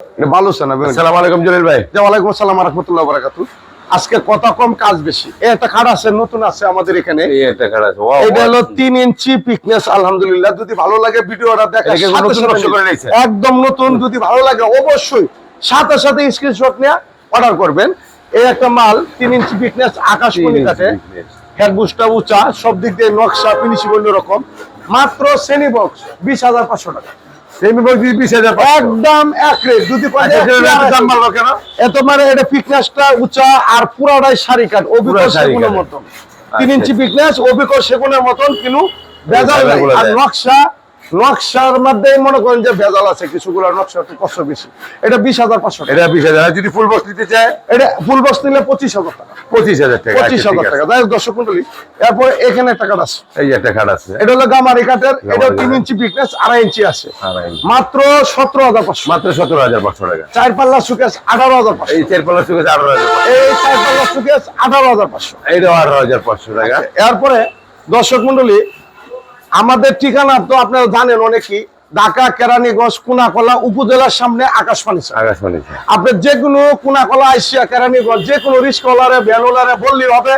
ভালো আছেন? আসসালামু আলাইকুম জলিল ভাই। ওয়ালাইকুম আসসালাম ওয়া রাহমাতুল্লাহি ওয়া বারাকাতুহু। আজকে কথা কম কাজ বেশি। একটা খাট আছে, নতুন আছে আমাদের এখানে। এই একটা খাট আছে, ওয়াও। এটা হলো 3 ইঞ্চি পিকনেস, আলহামদুলিল্লাহ। যদি ভালো লাগে ভিডিওটা দেখেন, একদম নতুন। যদি ভালো লাগে অবশ্যই সাথে সাথে স্ক্রিনশট নিয়ে অর্ডার করবেন। এই একটা মাল 3 ইঞ্চি পিকনেস, আকাশমণি কাঠে, হেডবুশটা উঁচা, সব দিক দিয়ে নকশা ফিনিশিং অন্যরকম। মাত্র শ্রেণী বক্স 20,500 টাকা। একদম এক রেট। যদি এত মানে এটা পিকনেসটা উঁচা আর পুরাটাই সারি কাঠ, অভিজ্ঞ সেগুনের মতন। 3 ইঞ্চি পিকনেস, অভিজ্ঞ সেগুনের মতন, কিন্তু ভেজাল নাই। আর নকশার মধ্যে মনে করেন যে ভেজাল আছে, কিছুগুলো নকশা একটু কষ্ট বেশি। এটা 20,500 টাকা। এটা 20,000। যদি ফুল বক্স নিতে চায়, এটা ফুল বক্স নিলে 25,000 টাকা। 25,000 টাকা। 25,000 টাকা। তাই দর্শক মন্ডলী, এরপর এখানে একটা কাঠ আছে। এই একটা খাট আছে, এটা হলো গামারি কাঠের। এটা 3 ইঞ্চি পিকনেস, 2.5 ইঞ্চি আছে। মাত্র 17,500। মাত্র 17,500 টাকা। 4 পাল্লা সুকেস 18,500। এই 4 পাল্লা সুকেস 18,500। এই 4 পাল্লা সুকেস 18,500। এইটা 18,500 টাকা। এরপরে দর্শক মন্ডলী, আমাদের ঠিকানা তো আপনারা জানেন অনেকেই, ঢাকা কেরানীগঞ্জ কোনাকলা উপজেলার সামনে আকাশবাণী। আপনি যে কোনো কোনাকলা আইসিয়া কেরানীগঞ্জ যে কোনো রিস্কলারে ভ্যানওয়ালারে বললেই হবে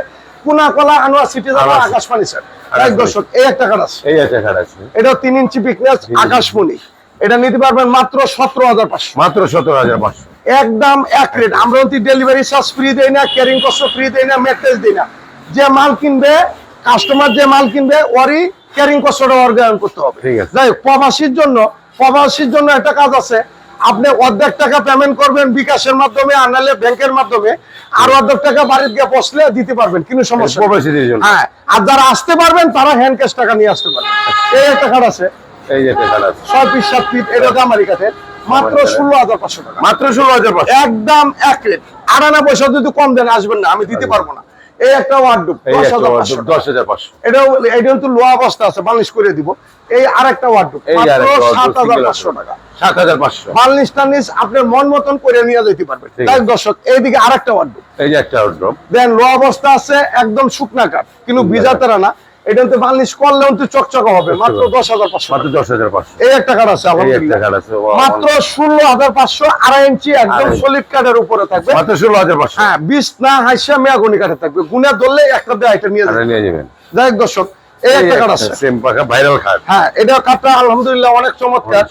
কোনাকলা আনোয়ার সিটি যাবে আকাশবাণী স্যার। তাই দর্শক, এই একটা কাঠ আছে। এই একটা খাট আছে, এটা 3 ইঞ্চি পিকনেস, আকাশমণি। এটা নিতে পারবেন মাত্র 17,500। মাত্র 17,500। একদম এক রেট। আমরা ডেলিভারি চার্জ ফ্রি দেই না, ক্যারিং কস্ট ফ্রি দেই না, মেটেজ দেই না। যে মাল কিনবে, কাস্টমার যে মাল কিনবে, ওরই ক্যারিং কস্টটা অর্গান করতে হবে। ঠিক আছে। যাই হোক, প্রবাসীর জন্য একটা কাজ আছে। আপনি অর্ধেক টাকা পেমেন্ট করবেন বিকাশের মাধ্যমে, আনালে ব্যাংকের মাধ্যমে, আর অর্ধেক টাকা বাড়িতে গিয়ে পৌঁছলে দিতে পারবেন, কিন্তু সমস্যা নেই। প্রবাসীদের জন্য। হ্যাঁ, আর যারা আসতে পারবেন তারা হ্যান্ড ক্যাশ টাকা নিয়ে আসতে পারবেন। এই একটা কাঠ আছে, এই একটা খাট আছে, 6 ফিট 7 ফিট। এটা গামারি কাঠের, মাত্র 16,500 টাকা। মাত্র 16,500। একদম এক রেট। আড়ানা পয়সা যদি কম দেন আসবেন না, আমি দিতে পারবো না। এই একটা ওয়ার্ডরোব 10,500। এটা কিন্তু লোয়া অবস্থা আছে, বার্নিশ করে দিব। এই আরেকটা ওয়ার্ডরোব মাত্র 7,500 টাকা। 7,500। বার্নিশ টার্নিশ আপনার মন মতন করে নিয়ে যেতে পারবেন। তাই দর্শক, এইদিকে আরেকটা ওয়ার্ডরোব, এই যে একটা ওয়ার্ডরোব দেন লোয়া অবস্থা আছে, একদম শুকনা কাঠ, কিন্তু ভিজাতেরা না। এটা তো বার্নিশ করলে চকচকা হবে। মাত্র 10,500। মাত্র 10,500। এই একটা কাঠ আছে, মাত্র 16,500। 2.5 ইঞ্চি একদম সলিড কাঠের উপরে থাকবে, মাত্র 16,500। হ্যাঁ, 20 না হাইসা মেয়াগুনি কাঠে থাকবে। গুনে ধরলে একটা দিয়ে এটা নিয়ে যাবেন। যাই হোক দর্শক, এই একটা কাঠ আছে, সেম পাকা ভাইরাল খাট। হ্যাঁ, এটা কাঠটা আলহামদুলিল্লাহ অনেক চমৎকার।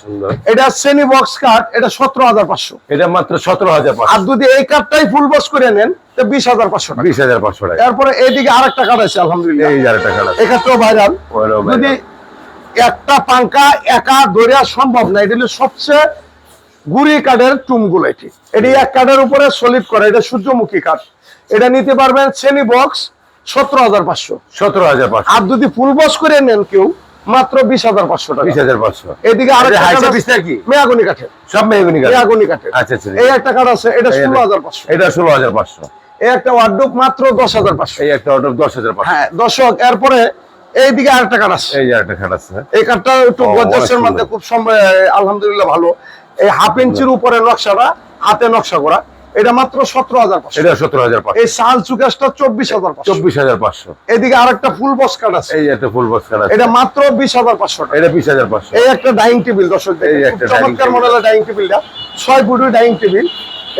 এটা সেমি বক্স কাঠ, এটা 17,500। এটা মাত্র 17,500। আর যদি এই কাঠটাই ফুল বক্স করে নেন তো 20,500 টাকা। 20,500 টাকা। এরপরে এইদিকে আরেকটা কাঠ আছে, আলহামদুলিল্লাহ এই আরেকটা কাঠ আছে, এই কাঠটাও ভাইরাল। যদি একটা পাঙ্কা একা ধরিয়া সম্ভব না, এটা হলো সবচেয়ে গুড়ি কাঠের টুমগুলো। এটি এক কাঠের উপরে সলিড করা, এটা সূর্যমুখী কাঠ। এটা নিতে পারবেন সেমি বক্স 17,500। 17,500। আর যদি ফুল বক্স করে নেন কেউ, মাত্র 20,500 টাকা। 20,500। এদিকে আরেকটা মেয়াগুনি কাঠের, সব মেহগনি কাঠ। মেয়াগুনি কাঠের। আচ্ছা আচ্ছা। এই একটা কাঠ আছে, এটা 16,500। এটা 16,500। এই একটা ওয়ার্ডরোব মাত্র 10,500। এই একটা ওয়ার্ডরোব 10,500। হ্যাঁ দর্শক, এরপরে এইদিকে আরেকটা কাঠ আছে, এই যে আরেকটা কাঠ আছে। এই কাঠটা একটু গর্জাসের মধ্যে খুব আলহামদুলিল্লাহ ভালো। এই 1/2 ইঞ্চির উপরে নকশাটা হাতে নকশা করা। এটা মাত্র 17,500। এটা 17,500। এই শাল চুকেসটা 24,500। 24,500। এদিকে আরেকটা ফুল বক্স কাঠ আছে, এই একটা ফুল বক্স কাঠ আছে, এটা মাত্র 20,500 টাকা। এটা 20,500। এই একটা ডাইনিং টেবিল দর্শক, এই একটা চমৎকার মডেলের ডাইনিং টেবিলটা, 6 ফুটের ডাইনিং টেবিল।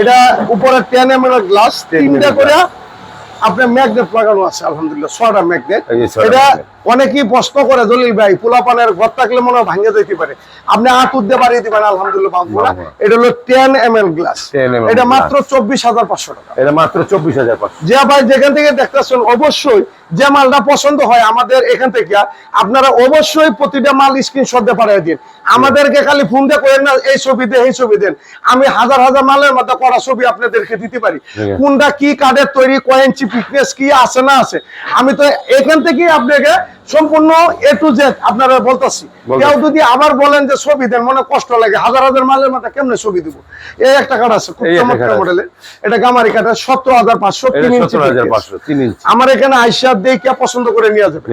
এটা উপরে 10 mm এর গ্লাস, 3টা করে আপনার ম্যাগনেট লাগানো আছে, আলহামদুলিল্লাহ 6টা ম্যাগনেট। এটা অনেকেই প্রশ্ন করে, জলিল ভাই পোলাপানের ঘর থাকলে মনে হয় ভাঙে যেতে পারে, আপনি হাত উঠতে পারিয়ে দিবেন, আলহামদুলিল্লাহ ভাঙবো না। এটা হলো 10 mm গ্লাস, এটা মাত্র 24,500 টাকা। এটা মাত্র 24,500। যে ভাই যেখান থেকে দেখতেছেন, অবশ্যই যে মালটা পছন্দ হয় আমাদের এখান থেকে আপনারা অবশ্যই প্রতিটা মাল স্ক্রিনশট দিয়ে পাঠিয়ে দিন। আমাদেরকে খালি ফোন দিয়ে করেন না এই ছবি দেন, এই ছবি দেন। আমি হাজার হাজার মালের মধ্যে করা ছবি আপনাদেরকে দিতে পারি, কোনটা কি কাঠের তৈরি, কয় ইঞ্চি ফিটনেস কি আছে না আছে। আমি তো এখান থেকেই আপনাকে সম্পূর্ণ A to Z আপনারা বলতেছি। কেউ যদি আবার বলেন যে ছবি দেন, মনে কষ্ট লাগে, হাজার হাজার মালের মধ্যে কেমনে ছবি দিব। এই একটা কাঠ আছে খুব চমৎকার মডেলের, এটা গামারি কাঠের, 17,500। 3 ইঞ্চি। আমার এখানে আইসা দেখে পছন্দ করে নিয়ে যাবে।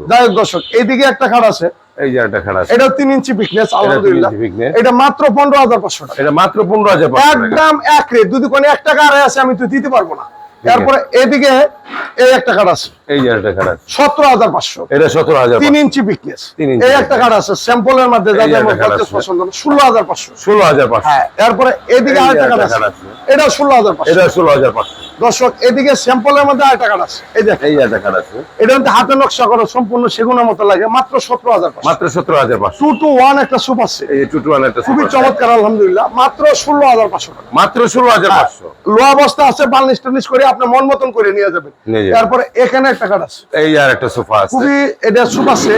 যাই হোক দর্শক, এইদিকে একটা কাঠ আছে, এই যে একটা খাট আছে, এটা 3 ইঞ্চি ফিটনেস, আলহামদুলিল্লাহ। এটা মাত্র 15,500 টাকা। এটা মাত্র 15,500 একদম এক রেট। যদি কোনো 1 টাকা আড়াই আছে আমি তো দিতে পারবো না। এরপরে এদিকে এই একটা কাঠ আছে, এই যে একটা খাট আছে 17,500, এটা 17,000 3 ইঞ্চি পিকনেস। 3 ইঞ্চি এই একটা কাঠ আছে স্যাম্পলের মধ্যে, এই যাদের একটা কাঠ বাজেট আছে। পছন্দ না, 16,500। 16,500 হ্যাঁ, এরপরে এদিকে এই যে আরেকটা কাঠ একটা আছে, কাঠ আছে। এটা 16,500। এটা 16,500 দর্শক এদিকে স্যাম্পলের মধ্যে আরেকটা কাঠ আছে, এই দেখেন, এই যে একটা খাট আছে এটা কিন্তু হাতে নকশা করা, সম্পূর্ণ সেগুনের মতো লাগে, মাত্র 17,500। মাত্র 17,500 2 to 1 একটা সুপ আছে, এই যে 2 to 1 একটা খুবই super চমৎকার আলহামদুলিল্লাহ, মাত্র 16,500 টাকা। মাত্র 16,500 লো অবস্থা আছে, বার্নিশ টার্নিশ করে আপনি মন মতন করে নিয়ে যাবেন। নিয়ে যাবেন। তারপরে এখানে একটা কাঠ আছে, এই যে আর একটা সোফা আছে খুবই এটা সুপ আছে,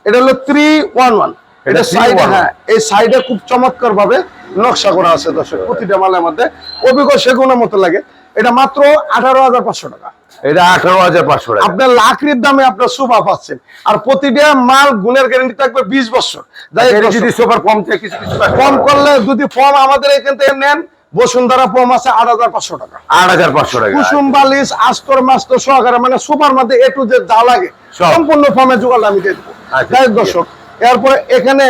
এটা হলো 311। এটা এটা সাইডে, 311 হ্যাঁ এই সাইডে খুব চমৎকার ভাবে নকশা করা আছে দর্শক, প্রতিটা মালের মধ্যে অভিজ্ঞ সেগুনের মতো লাগে। এটা মাত্র 18,500 টাকা। এটা 18,500 টাকা আপনার লাকড়ির দামে আপনার সোফা পাচ্ছেন, আর প্রতিটা মাল গুণের গ্যারান্টি থাকবে 20 বছর। যাই হোক এটা দর্শক, যদি সোফার কম থেকে কিছু কিছু কম করলে যদি ফর্ম আমাদের এখান থেকে নেন, বসুন্ধরা ফর্ম আছে 8,500 টাকা। 8,500 টাকা কুসুম বালিশ আস্তর মাস্তর সহকারে, মানে সুপার মধ্যে এ টু জেড যা লাগে সব। সম্পূর্ণ ফর্মে জোগাড় আমি দিয়ে দেবো। আচ্ছা, যাই হোক ঠিক দর্শক, এরপরে এখানে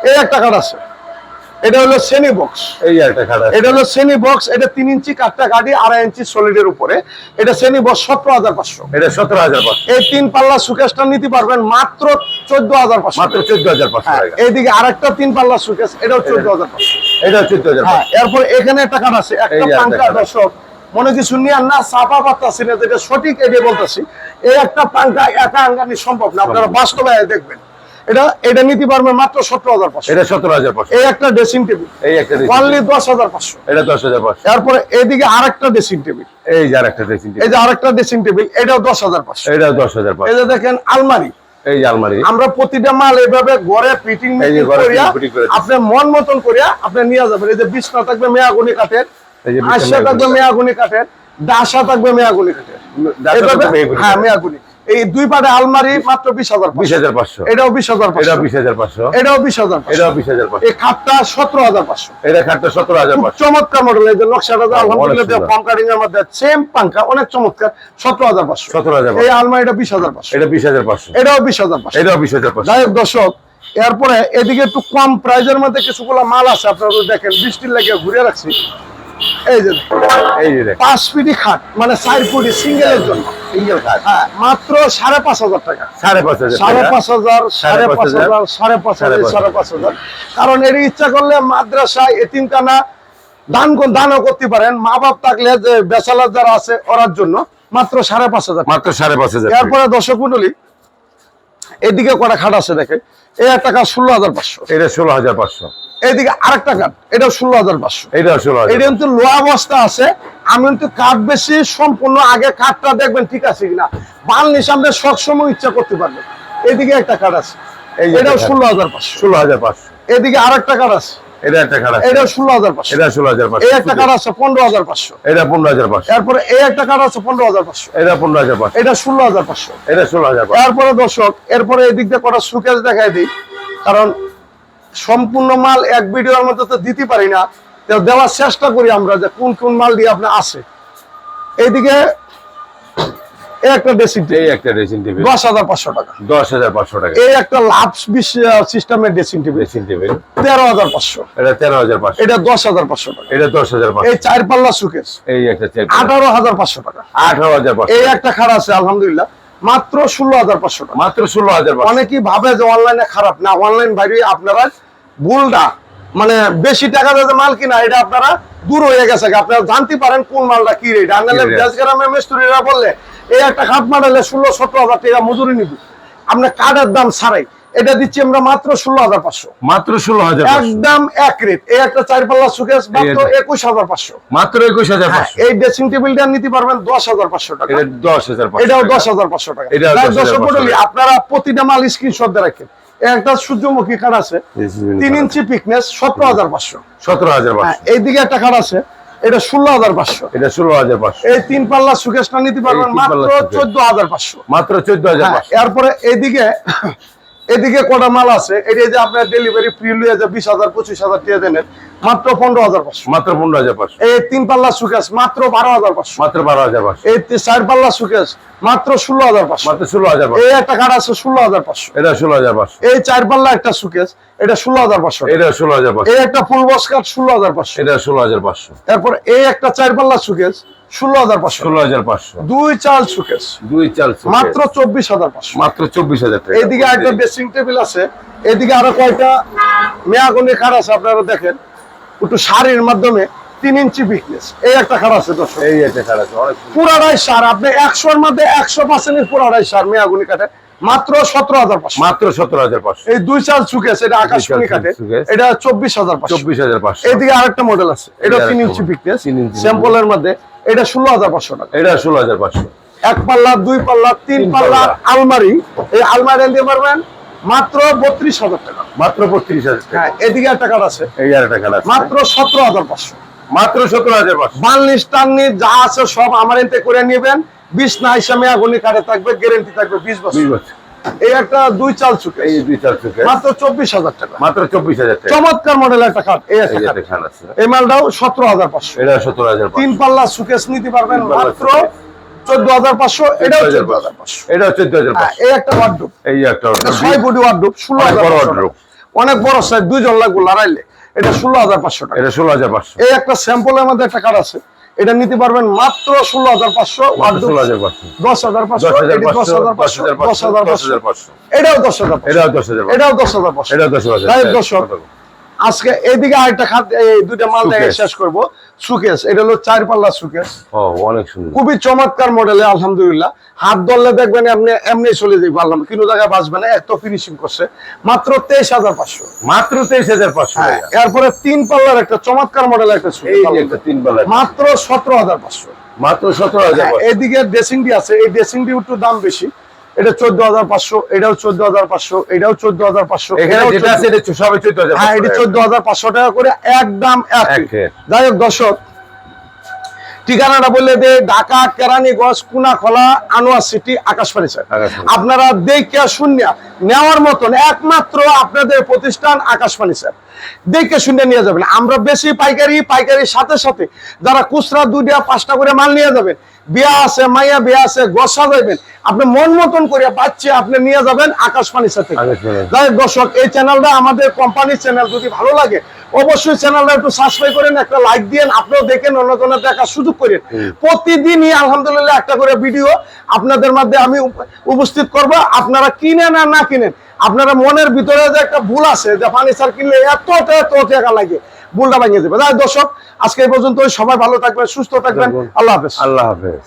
এই একটা কাঠ আছে, এটা হলো শ্রেণী বক্স। এই যে একটা খাট আছে এটা হলো শ্রেণী বক্স, এটা 3 ইঞ্চি কাঠটা গাড়ি, 2.5 ইঞ্চি সলিডের উপরে। এটা শ্রেণী বক্স 17,500। এটা 17,500 এই 3 পাল্লা সুকেশটা নিতে পারবেন মাত্র 14,500। মাত্র 14,500 হ্যাঁ, টাকা এইদিকে আরেকটা 3 পাল্লা সুকেশ, এটাও 14,500। এটা 14,500 হ্যাঁ, এরপর এখানে একটা কাঠ আছে, একটা এই যে একটা পাঙ্খা কাঠ আছে। দর্শক, মনে কিছু নিয়ে না চাপা পাত্তাছি না, যেটা সঠিক এটাই বলতেছি। এই একটা পাঙ্খা একা আঙ্গানি সম্ভব না, আপনারা বাস্তবে দেখবেন। এটা নিতে পারবেন মাত্র 17,500। এটা 17,500 এই একটা ড্রেসিং টেবিল, এই একটা অনলি 10,500। এটা 10,500 এরপরে এদিকে আরেকটা ড্রেসিং টেবিল, এই যে আরেকটা ড্রেসিং এই যে আরেকটা ড্রেসিং টেবিল, এটাও 10,500। এটা 10,500 এই যে দেখেন আলমারি, এই যে আলমারি আমরা প্রতিটা মাল এইভাবে ঘরে ফিটিং এই যে ঘরে করিয়া fitting করে দিচ্ছি। আপনি মন মতন করিয়া আপনি নিয়ে যাবেন। এই যে বিছনা থাকবে মেয়াগুনি কাঠের, এই যে বিছনা আশা থাকবে মেয়াগুনি কাঠের, ডাসা থাকবে মেয়াগুনি কাঠের, ডাসা এইভাবে, থাকবে মেয়াগুনি হ্যাঁ কাঠের। মেয়াগুনি। এই দুই পাটে আলমারি মাত্র 20,500। 20,500 এটাও 20,500। এটা 20,500 এটাও 20,500। এটা 20,500 এই খাটটা 17,500। এটা খাটটা খুব 17,500 চমৎকার মডেল, এই যে নকশাটা যে অনেক আলহামদুলিল্লাহ সুন্দর। ফর্ম কাটিং এর মধ্যে সেম পাঙ্খা, অনেক চমৎকার। 17,500। 17,500 এই আলমারিটা 20,500। এটা 20,500 এটাও 20,500। এটাও 20,500 যাই হোক দর্শক, এরপরে এদিকে একটু কম প্রাইজের মধ্যে কিছুগুলো মাল আছে, আপনারা যদি দেখেন বৃষ্টির লাগিয়ে ঘুরে রাখছি। এই যে এই যে দেখেন 5 ফিটি খাট, মানে 4 ফুটি সিঙ্গেলের জন্য, সিঙ্গেল খাট হ্যাঁ মাত্র 5,500 টাকা। 5,500 5,500, 5,500, 5,500, 5,500। কারণ এর ইচ্ছা করলে মাদ্রাসা, এতিমখানা দানও করতে পারেন। মা বাপ থাকলে যে বেচালার যারা আছে ওরার জন্য মাত্র 5,500। মাত্র 5,500 এরপরে দর্শক মন্ডলী, এদিকে কটা খাট আছে দেখেন, এই একটা কাঠ 16,500। এটা 16,500 এইদিকে আরেকটা কাঠ, এটাও 16,500। এটা 16,000 এটা কিন্তু লো অবস্থা আছে। আমি কিন্তু কাঠ বেশি সম্পূর্ণ আগে কাঠটা দেখবেন ঠিক আছে কিনা, বার্নিশ আপনি সবসময় ইচ্ছা করতে পারবেন। এদিকে একটা কাঠ আছে, এই যে এটাও একটা কাঠ। 16,500। 16,500 এদিকে আরেকটা কাঠ আছে, এটা একটা খাট আছে এটাও 16,500। এটা 16,500 এই একটা কাঠ আছে 15,500। এটা 15,500 এরপরে এই একটা কাঠ আছে 15,500। এটা 15,500 এটা 16,500। এটা 16,500 এরপরে দর্শক, এরপরে এদিক দিয়ে কটা সুকেশ দেখাই দিই, কারণ সম্পূর্ণ মাল এক ভিডিওর মধ্যে তো দিতে পারি না, তো দেওয়ার চেষ্টা করি আমরা যে কোন কোন মাল দিয়ে আপনার আছে। এইদিকে এই একটা ড্রেসিং এই একটা ড্রেসিং টেবিল 10,500 টাকা। 10,500 টাকা এই একটা লাভ সিস্টেমের ড্রেসিং টেবিল ড্রেসিং টেবিল 13,500। এটা 13,500 এটা 10,500 টাকা। এটা 10,500 এই 4 পাল্লা সুকেশ এই একটা চেক 18,500 টাকা। 18,500 এই একটা খাট আছে আলহামদুলিল্লাহ মাত্র 16,500 টাকা। মাত্র 16,500 অনেকেই ভাবে যে অনলাইনে খারাপ না, অনলাইন বাইরে আপনারা ভুলটা, মানে বেশি টাকা দিয়ে মাল কিনা, এটা আপনারা দূর হয়ে গেছে। আপনারা জানতে পারেন কোন মালটা কি রেট। আনলে কি rate? গ্রামের মিস্ত্রিরা বললে এই একটা খাট মারালে 16-17 হাজার টাকা মজুরি নিবি, আপনার কাঠের দাম ছাড়াই এটা দিচ্ছি আমরা মাত্র 16,500। মাত্র 16,500 একদম এক রেট। এই একটা 4 পাল্লা সুকেশ মাত্র এটা- 21,500। মাত্র 21,500 এই ড্রেসিং টেবিলটা নিতে পারবেন 10,500 টাকা। এটা 10,500 এটাও 10,500 টাকা। এটাও তাই 10,500 দর্শক মণ্ডলী, আপনারা প্রতিটা মাল স্ক্রিনশট দিয়ে রাখেন। এই একটা সূর্যমুখী কাঠ আছে 3 ইঞ্চি পিকনেস 17,500। 17,500 এইদিকে একটা কাঠ আছে, এটা 16,500। এটা 16,500 এই 3 পাল্লা সুকেশটা নিতে পারবেন তিন মাত্র পাল্লা সুকেশ। 14,500। মাত্র 14,500 এরপরে এদিকে কটা মাল আছে, এটা যে আপনার ডেলিভারি ফ্রি লিয়ে যে 20,000 25,000 টাকা দেন, মাত্র 15,500। মাত্র 15,500 এই 3 পাল্লা সুকেশ মাত্র 12,500। মাত্র 12,500 এই 4 পাল্লা সুকেশ মাত্র 16,500। মাত্র 16,500 এই একটা কাঠ আছে 16,500। এটা 16,500 এই 4 পাল্লা একটা সুকেশ, এটা 16,500। এটা 16,500 এই একটা ফুল বক্স কাঠ 16,500। এটা 16,500 তারপর এই একটা 4 পাল্লা সুকেশ 16,500, 16,500, দুই চাল সুকেস দুই চাল suitcase, মাত্র 24,500। মাত্র 24,000 টাকা। এদিকে একটা ড্রেসিং টেবিল আছে, এদিকে আরো কয়টা মেয়াগুনি খাট আছে, আপনারা দেখেন একটু শাড়ির মাধ্যমে 3 ইঞ্চি বিকনেস। এই একটা খাট আছে দর্শক, এই একটা খাট আছে অনেক সুন্দর। পুরাটাই সার, আপনি 100-এর মধ্যে 100% পুরাটাই সার মেয়াগুনি কাঠে, মাত্র 17,500। মাত্র 17,500, এই দুই চাল সুকেস, এটা আকাশমণি কাঠে, suitcase, এটা 24,500। 24,500, এদিকে আরেকটা মডেল আছে, এটা এই 3 আরেকটা ইঞ্চি model, বিকনেস 3 ইঞ্চি স্যাম্পলের মধ্যে, এটা 16,500 টাকা। এটা 16,500, এক পাল্লা, দুই পাল্লা, তিন পাল্লা আলমারি, এই আলমারি নিতে পারবেন মাত্র 32,000 টাকা। মাত্র 32,000 টাকা। হ্যাঁ, এদিকে একটা কাঠ আছে, এই আর একটা খাট আছে মাত্র 17,500। মাত্র 17,500, বার্নিশ টার্নিশ যা আছে সব আমার এতে করে নেবেন। 20 না হিসাবে আগুনি কাঠে থাকবে, গ্যারেন্টি থাকবে 20 20 বছর। বছর। এই একটা দুই চাল সুকেস, এই দুই চাল suitcase, মাত্র 24,000 টাকা। মাত্র 24,000 টাকা। চমৎকার মডেল একটা খাট, এই এই একটা খাট। একটা খাট আছে, এই মালটাও 17,500। এটা 17,500, তিন পাল্লা সুকেস নিতে পারবেন তিন পাল্লা মাত্র suitcase, 14,500। এটাও 14,500। এটা 14,500, এই একটা ওয়ার্ডরোব, এই একটা 6 ফুটি ওয়ার্ডরোব, অনেক বড় 16,500 wardrobe। অনেক বড় সাইজ, দুইজন লাগবে লড়াইলে, এটা 16,500 টাকা। এটা 16,500, এই একটা স্যাম্পলের মধ্যে একটা কার্ড আছে, এটা নিতে পারবেন মাত্র 16,500। মাত্র 16,500, 10,500, এটি 10,500, 10,500, এটাও 10,500, এটাও 10,500, এটাও 10,500। এটাও 10,000 তাই টাকা। দর্শক, আজকে এইদিকে আরেকটা খাত, এই দুইটা মাল দেখে Suitcase। শেষ করব। সুকেস, এটা হলো 4 পাল্লা সুকেস, ও অনেক সুন্দর, খুবই চমৎকার মডেলে, আলহামদুলিল্লাহ। হাত ধরলে দেখবেন আপনি এমনি চলে যাবে, আল্লাহ কোনো জায়গায় বাঁচবে না, এত ফিনিশিং করছে। মাত্র 23,500। মাত্র 23,500 হ্যাঁ, টাকা। এরপরে 3 পাল্লার একটা চমৎকার মডেল একটা এই সুকেস, যে একটা 3 বেলা, মাত্র 17,500। মাত্র 17,500, এদিকে ড্রেসিং ডি আছে, এই ড্রেসিং ডি একটু দাম বেশি, এটা 14,500, এটাও 14,500, এটাও 14,500, এখানে যেটা আছে এটা সবে 14,500, হ্যাঁ, এটি 14,500 টাকা করে, একদম এক। এক রেট। যাই হোক দর্শক, ঠিকানাটা বললে দে, ঢাকা কেরানীগঞ্জ কুনাখলা আনোয়ার সিটি আকাশ ফার্নিচার। আকাশ ফার্নিচার। আপনারা দেখে শুনে নেওয়ার মতন একমাত্র আপনাদের প্রতিষ্ঠান আকাশ ফার্নিচার। দেখে শুনে নিয়ে যাবেন। আমরা বেশি পাইকারির সাথে সাথে যারা খুচরা 2টা 5টা করে মাল নিয়ে যাবেন, বিয়া আছে, মাইয়া বিয়া আছে, গোসা যাবেন, আপনি মন মতন করে বাচ্চা আপনি নিয়ে যাবেন আকাশ ফার্নিচার থেকে। আকাশ ফার্নিচার। যাই হোক দর্শক, এই চ্যানেলটা আমাদের কোম্পানির চ্যানেল, যদি ভালো লাগে অবশ্যই চ্যানেলটা একটু সাবস্ক্রাইব করেন, একটা লাইক দিয়েন, আপনিও দেখেন, অন্যজনের দেখার সুযোগ করেন। প্রতিদিনই আলহামদুলিল্লাহ একটা করে ভিডিও আপনাদের মধ্যে আমি উপস্থিত করব। আপনারা কিনেন আর না কিনেন, আপনারা মনের ভিতরে যে একটা ভুল আছে যে ফার্নিচার কিনলে এত টাকা লাগে, ভুলটা ভেঙে দেবে। তাই দর্শক, আজকে এই পর্যন্ত, সবাই ভালো থাকবেন, সুস্থ থাকবেন, আল্লাহ হাফেজ। আল্লাহ হাফেজ।